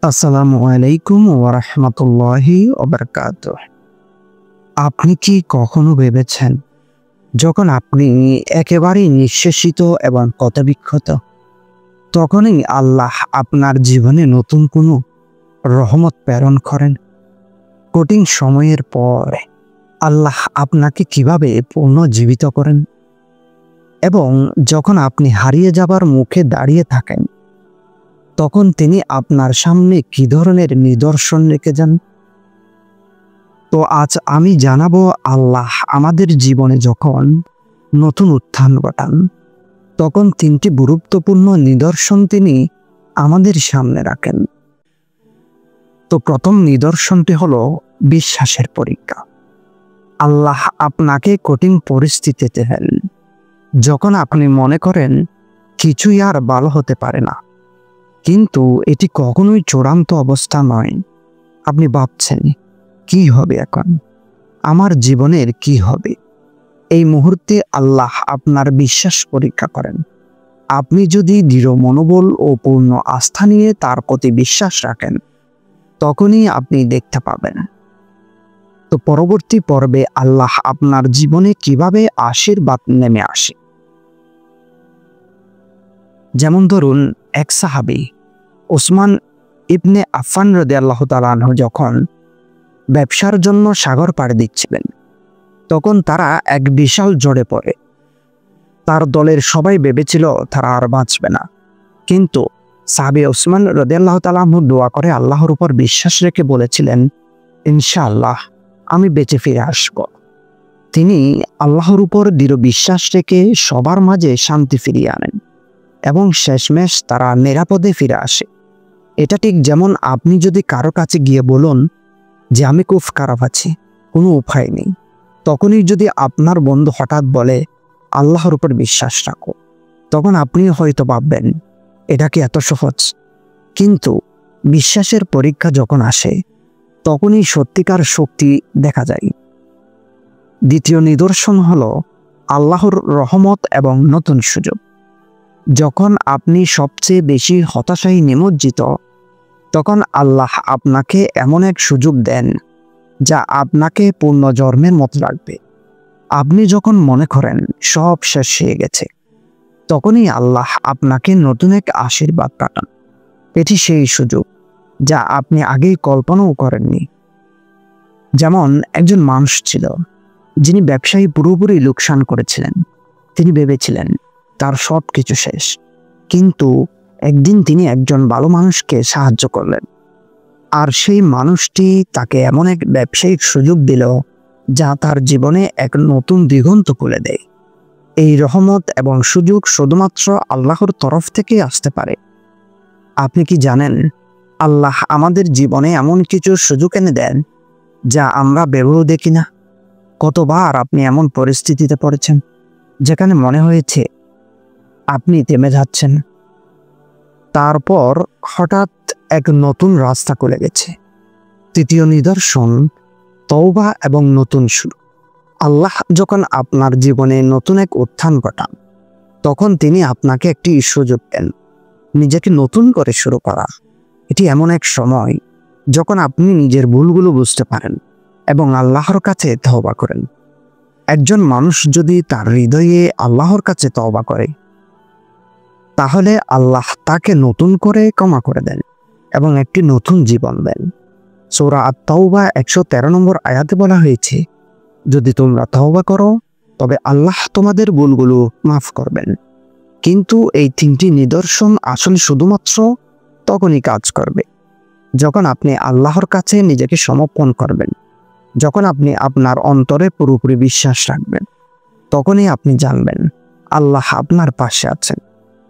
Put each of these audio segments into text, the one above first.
আসসালামু আলাইকুম ওয়া রাহমাতুল্লাহি ওয়া বারাকাতুহু। আপনি কি কখনো ভেবেছেন যখন আপনি একেবারেই নিঃশেষিত এবং ক্ষতবিক্ষত, তখনই আল্লাহ আপনার জীবনে নতুন কোনো রহমত প্রেরণ করেন? কঠিন সময়ের পর আল্লাহ আপনাকে কিভাবে পুনর্জীবিত করেন, এবং যখন আপনি হারিয়ে যাবার মুখে দাঁড়িয়ে থাকেন তখন তিনি আপনার সামনে কি ধরনের নিদর্শন রেখে যান? তো আজ আমি জানাবো আল্লাহ আমাদের জীবনে যখন নতুন উত্থান ঘটান তখন তিনটি গুরুত্বপূর্ণ নিদর্শন তিনি আমাদের সামনে রাখেন। তো প্রথম নিদর্শনটি হলো বিশ্বাসের পরীক্ষা। আল্লাহ আপনাকে কঠিন পরিস্থিতিতে ফেলেন যখন আপনি মনে করেন কিছুই আর ভালো হতে পারে না, কিন্তু এটি কখনোই চূড়ান্ত অবস্থা নয়। আপনি ভাবছেন কি হবে এখন, আমার জীবনের কি হবে? এই মুহূর্তে আল্লাহ আপনার বিশ্বাস পরীক্ষা করেন। আপনি যদি দৃঢ় মনোবল ও পূর্ণ আস্থা নিয়ে তার প্রতি বিশ্বাস রাখেন তখনই আপনি দেখতে পাবেন। তো পরবর্তী পর্বে আল্লাহ আপনার জীবনে কিভাবে আশীর্বাদ নেমে আসে। যেমন ধরুন, এক সাহাবী ওসমান ইবনে আফফান রাদিয়াল্লাহু তাআলা আনহু যখন ব্যবসার জন্য সাগর পাড়ি দিচ্ছিলেন তখন তারা এক বিশাল ঝড়ে পড়ে। তার দলের সবাই ভেবেছিল তারা আর বাঁচবে না, কিন্তু সাহাবী ওসমান রাদিয়াল্লাহু তাআলা আনহু দোয়া করে আল্লাহর উপর বিশ্বাস রেখে বলেছিলেন, ইনশাআল্লাহ আমি বেঁচে ফিরে আসব। তিনি আল্লাহর উপর দৃঢ় বিশ্বাস রেখে সবার মাঝে শান্তি ফিরিয়ে আনেন এবং শেষমেশ তারা নিরাপদে ফিরে আসে। এটা ঠিক যেমন আপনি যদি কারো কাছে গিয়ে বলুন যে আমি খুব খারাপ আছি, কোনো উপায় নেই, তখনই যদি আপনার বন্ধু হঠাৎ বলে আল্লাহর উপর বিশ্বাস রাখো, তখন আপনি হয়তো ভাববেন এটা কি এত সহজ? কিন্তু বিশ্বাসের পরীক্ষা যখন আসে তখনই সত্যিকার শক্তি দেখা যায়। দ্বিতীয় নিদর্শন হলো আল্লাহর রহমত এবং নতুন সুযোগ। যখন আপনি সবচেয়ে বেশি হতাশায় নিমজ্জিত তখন আল্লাহ আপনাকে এমন এক সুযোগ দেন যা আপনাকে পুনর্জন্মের মতো লাগবে। আপনি যখন মনে করেন সব শেষ হয়ে গেছে তখনই আল্লাহ আপনাকে নতুন এক আশীর্বাদ পাঠান। এটি সেই সুযোগ যা আপনি আগেই কল্পনাও করেননি। যেমন একজন মানুষ ছিল যিনি ব্যবসায়ী পুরোপুরি লোকসান করেছিলেন। তিনি ভেবেছিলেন তার সব কিছু শেষ, কিন্তু একদিন তিনি একজন ভালো মানুষকে সাহায্য করলেন, আর সেই মানুষটি তাকে এমন এক ব্যবসায়িক সুযোগ দিল যা তার জীবনে এক নতুন দিগন্ত খুলে দেয়। এই রহমত এবং সুযোগ শুধুমাত্র আল্লাহর তরফ থেকে আসতে পারে। আপনি কি জানেন আল্লাহ আমাদের জীবনে এমন কিছু সুযোগ এনে দেন যা আমরা ভেবেও দেখি না? কতবার আপনি এমন পরিস্থিতিতে পড়েছেন যেখানে মনে হয়েছে আপনি থেমে যাচ্ছেন, তারপর হঠাৎ এক নতুন রাস্তা খুলে গেছে। তৃতীয় নিদর্শন তওবা এবং নতুন শুরু। আল্লাহ যখন আপনার জীবনে নতুন এক উত্থান ঘটান তখন তিনি আপনাকে একটি সুযোগ দেন নিজেকে নতুন করে শুরু করা। এটি এমন এক সময় যখন আপনি নিজের ভুলগুলো বুঝতে পারেন এবং আল্লাহর কাছে তওবা করেন। একজন মানুষ যদি তার হৃদয়ে আল্লাহর কাছে তওবা করে তাহলে আল্লাহ তাকে নতুন করে ক্ষমা করে দেন এবং একটি নতুন জীবন দেন। সূরা আত-তাওবা 113 নম্বর আয়াতে বলা হয়েছে, যদি তোমরা তওবা করো তবে আল্লাহ তোমাদের ভুলগুলো মাফ করবেন। কিন্তু এই তিনটি নিদর্শন আসলে শুধুমাত্র তখনই কাজ করবে যখন আপনি আল্লাহর কাছে নিজেকে সমর্পণ করবেন, যখন আপনি আপনার অন্তরে পুরোপুরি বিশ্বাস রাখবেন। তখনই আপনি জানবেন আল্লাহ আপনার পাশে আছেন,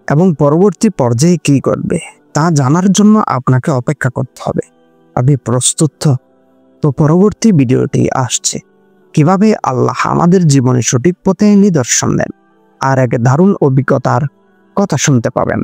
এবং পরবর্তী পর্যায়ে কি করবে তা জানার জন্য আপনাকে অপেক্ষা করতে হবে। আপনি প্রস্তুত তো? তো পরবর্তী ভিডিওটি আসছে কিভাবে আল্লাহ আমাদের জীবনে সঠিক পথে নিদর্শন দেন, আর এক দারুণ অভিজ্ঞতার কথা শুনতে পাবেন।